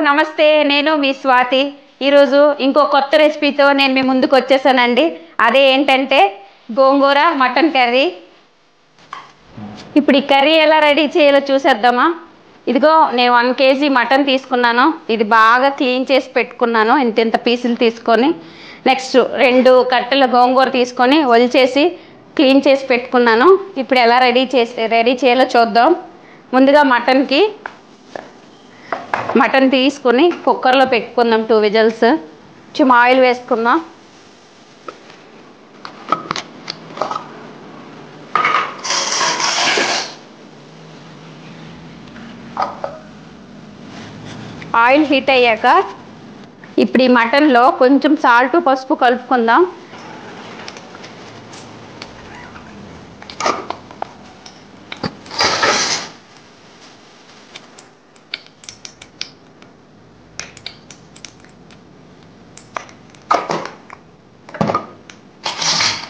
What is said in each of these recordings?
నమస్తే. నేను మీ స్వాతి. ఈరోజు ఇంకో కొత్త రెసిపీతో నేను మీ ముందుకు వచ్చేసానండి. అదే ఏంటంటే గోంగూర మటన్ కర్రీ. ఇప్పుడు ఈ కర్రీ ఎలా రెడీ చేయాలో చూసేద్దామా. ఇదిగో నేను 1 kg మటన్ తీసుకున్నాను. ఇది బాగా క్లీన్ చేసి పెట్టుకున్నాను, ఇంత పీసులు తీసుకొని. నెక్స్ట్ 2 కట్టల గోంగూర తీసుకొని ఒలిచేసి క్లీన్ చేసి పెట్టుకున్నాను. ఇప్పుడు ఎలా రెడీ చేయాలో చూద్దాం. ముందుగా మటన్ తీసుకొని కుక్కర్లో పెట్టుకుందాం 2 విజిల్స్. కొంచెం ఆయిల్ వేసుకుందాం. ఆయిల్ హీట్ అయ్యాక ఇప్పుడు ఈ మటన్లో కొంచెం సాల్ట్ పసుపు కలుపుకుందాం.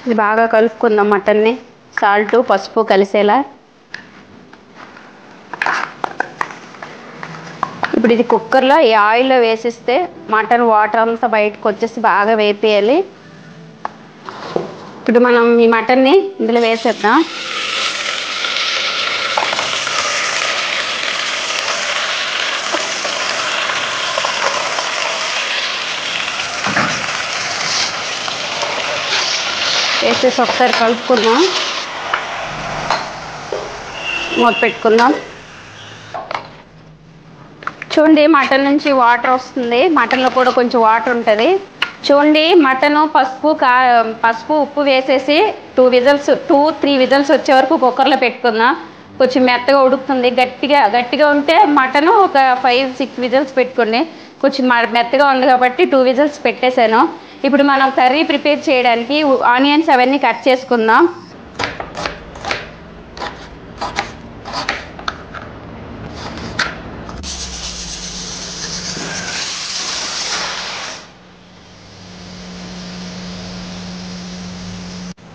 ఇది బాగా కలుపుకుందాం మటన్ని, సాల్ట్ పసుపు కలిసేలా. ఇప్పుడు ఇది కుక్కర్లో ఈ ఆయిల్లో వేసిస్తే మటన్ వాటర్ అంతా బయటకు వచ్చేసి బాగా వేపేయాలి. ఇప్పుడు మనం ఈ మటన్ని ఇందులో వేసేద్దాం. వేసేసి ఒకసారి కలుపుకుందాం, మూత పెట్టుకుందాం. చూడండి మటన్ నుంచి వాటర్ వస్తుంది, మటన్లో కూడా కొంచెం వాటర్ ఉంటుంది. చూడండి మటన్ పసుపు ఉప్పు వేసేసి 2-3 విజిల్స్ వచ్చే వరకు కుక్కర్లో పెట్టుకుందాం. కొంచెం మెత్తగా ఉడుకుతుంది. గట్టిగా ఉంటే మటన్ ఒక 5-6 విజిల్స్ పెట్టుకోండి. కొంచెం మెత్తగా ఉంది కాబట్టి 2 విజిల్స్ పెట్టేశాను. ఇప్పుడు మనం కర్రీ ప్రిపేర్ చేయడానికి ఆనియన్స్ అవన్నీ కట్ చేసుకుందాం.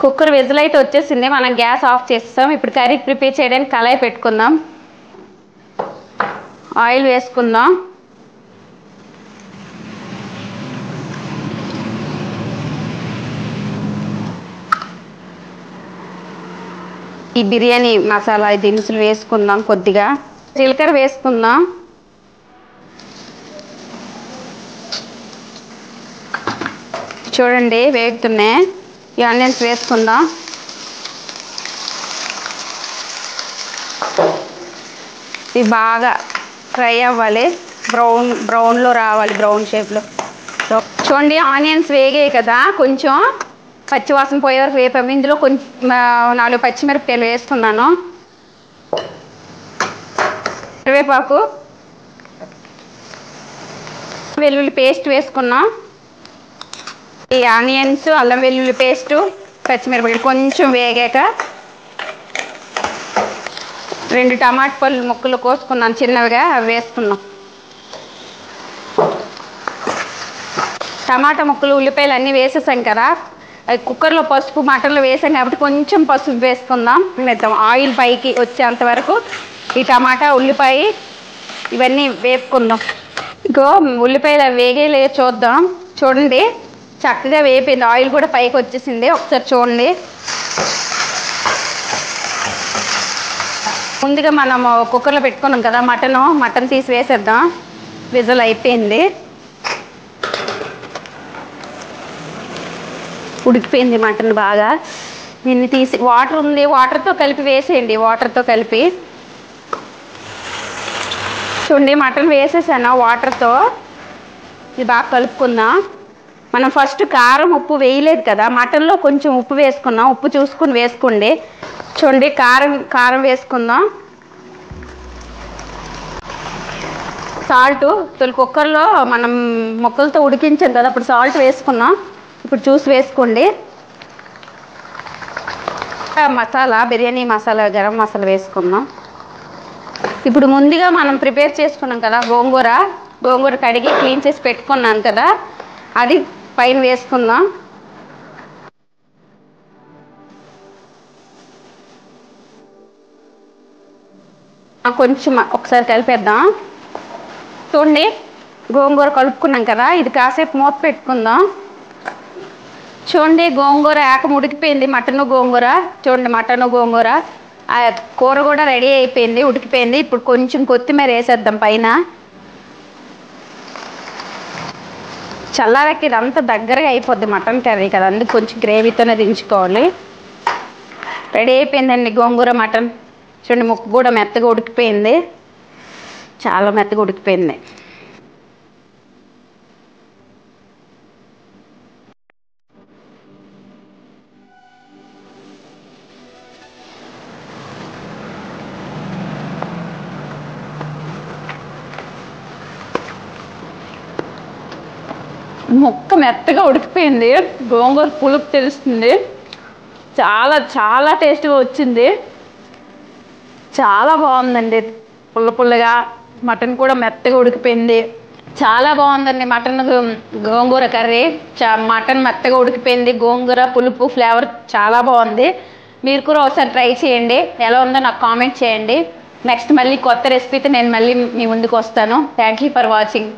కుక్కర్ విజిల్ అయితే వచ్చేసింది, మనం గ్యాస్ ఆఫ్ చేస్తాం. ఇప్పుడు కర్రీ ప్రిపేర్ చేయడానికి కళాయి పెట్టుకుందాం. ఆయిల్ వేసుకుందాం. ఈ బిర్యానీ మసాలా దినుసులు వేసుకుందాం. కొద్దిగా జీలకర్ర వేసుకుందాం. చూడండి వేగుతున్నాయి. ఈ ఆనియన్స్ వేసుకుందాం. ఇవి బాగా ఫ్రై అవ్వాలి, బ్రౌన్లో రావాలి, బ్రౌన్ షేప్లో. చూడండి ఆనియన్స్ వేగాయి కదా, కొంచెం పచ్చివాసన పోయే వరకు వేపాము. ఇందులో కొంచెం 4 పచ్చిమిరపకాయలు వేసుకున్నాను, కరివేపాకు, వెల్లుల్లి పేస్ట్ వేసుకున్నాం. ఈ ఆనియన్స్, అల్లం వెల్లుల్లి పేస్టు, పచ్చిమిరపకాయలు కొంచెం వేగాక 2 టమాటా పళ్ళు ముక్కలు కోసుకున్నాను చిన్నవిగా, అవి వేసుకున్నాం. టమాటా ముక్కలు ఉల్లిపాయలు అన్నీ వేసేసాం కదా, అది కుక్కర్లో పసుపు మటన్లో వేసాం కాబట్టి కొంచెం పసుపు వేసుకుందాం. ఆయిల్ పైకి వచ్చేంత వరకు ఈ టమాటా ఉల్లిపాయ ఇవన్నీ వేపుకుందాం. ఇంకో ఉల్లిపాయలు వేగేలే చూద్దాం. చూడండి చక్కగా వేపింది, ఆయిల్ కూడా పైకి వచ్చేసింది. ఒకసారి చూడండి. ముందుగా మనం కుక్కర్లో పెట్టుకున్నాం కదా మటన్ తీసి వేసేద్దాం. విజిల్ అయిపోయింది, ఉడికిపోయింది మటన్ బాగా. దీన్ని తీసి వాటర్ ఉంది, వాటర్తో కలిపి వేసేయండి. వాటర్తో కలిపి చూడండి మటన్ వేసేసాను వాటర్తో. ఇది బాగా కలుపుకుందాం. మనం ఫస్ట్ కారం ఉప్పు వేయలేదు కదా, మటన్లో కొంచెం ఉప్పు వేసుకున్నాం. ఉప్పు చూసుకుని వేసుకోండి. చూడండి కారం వేసుకుందాం. సాల్ట్ తొలి కుక్కర్లో మనం ముక్కలతో ఉడికించాం కదా, అప్పుడు సాల్ట్ వేసుకున్నాం. ఇప్పుడు చూసి వేసుకోండి. మసాలా, బిర్యానీ మసాలా, గరం మసాలా వేసుకుందాం. ఇప్పుడు ముందుగా మనం ప్రిపేర్ చేసుకున్నాం కదా గోంగూర కడిగి క్లీన్ చేసి పెట్టుకున్నాను కదా, అది పైన వేసుకుందాం. కొంచెం ఒకసారి కలిపేద్దాం. చూడండి గోంగూర కలుపుకున్నాం కదా, ఇది కాసేపు మూత పెట్టుకుందాం. చూడండి గోంగూర ఏకం ఉడికిపోయింది. మటను గోంగూర చూడండి, మటను గోంగూర ఆ కూర కూడా రెడీ అయిపోయింది, ఉడికిపోయింది. ఇప్పుడు కొంచెం కొత్తిమీర వేసేద్దాం పైన. చల్లారకి ఇదంతా దగ్గరగా అయిపోద్ది మటన్ కర్రీ కదా, అందుకు కొంచెం గ్రేవీతోనే దించుకోవాలి. రెడీ అయిపోయిందండి గోంగూర మటన్. చూడండి ముక్క కూడా మెత్తగా ఉడికిపోయింది, చాలా మెత్తగా ఉడికిపోయింది. ముక్క మెత్తగా ఉడికిపోయింది, గోంగూర పులుపు తెలుస్తుంది. చాలా చాలా టేస్ట్గా వచ్చింది, చాలా బాగుందండి. పుల్ల పుల్లగా మటన్ కూడా మెత్తగా ఉడికిపోయింది, చాలా బాగుందండి. మటన్ గోంగూర కర్రీ మటన్ మెత్తగా ఉడికిపోయింది, గోంగూర పులుపు ఫ్లేవర్ చాలా బాగుంది. మీరు కూడా ఒకసారి ట్రై చేయండి, ఎలా ఉందో నాకు కామెంట్ చేయండి. నెక్స్ట్ మళ్ళీ కొత్త రెసిపీతో నేను మళ్ళీ మీ ముందుకు వస్తాను. Thank you for watching.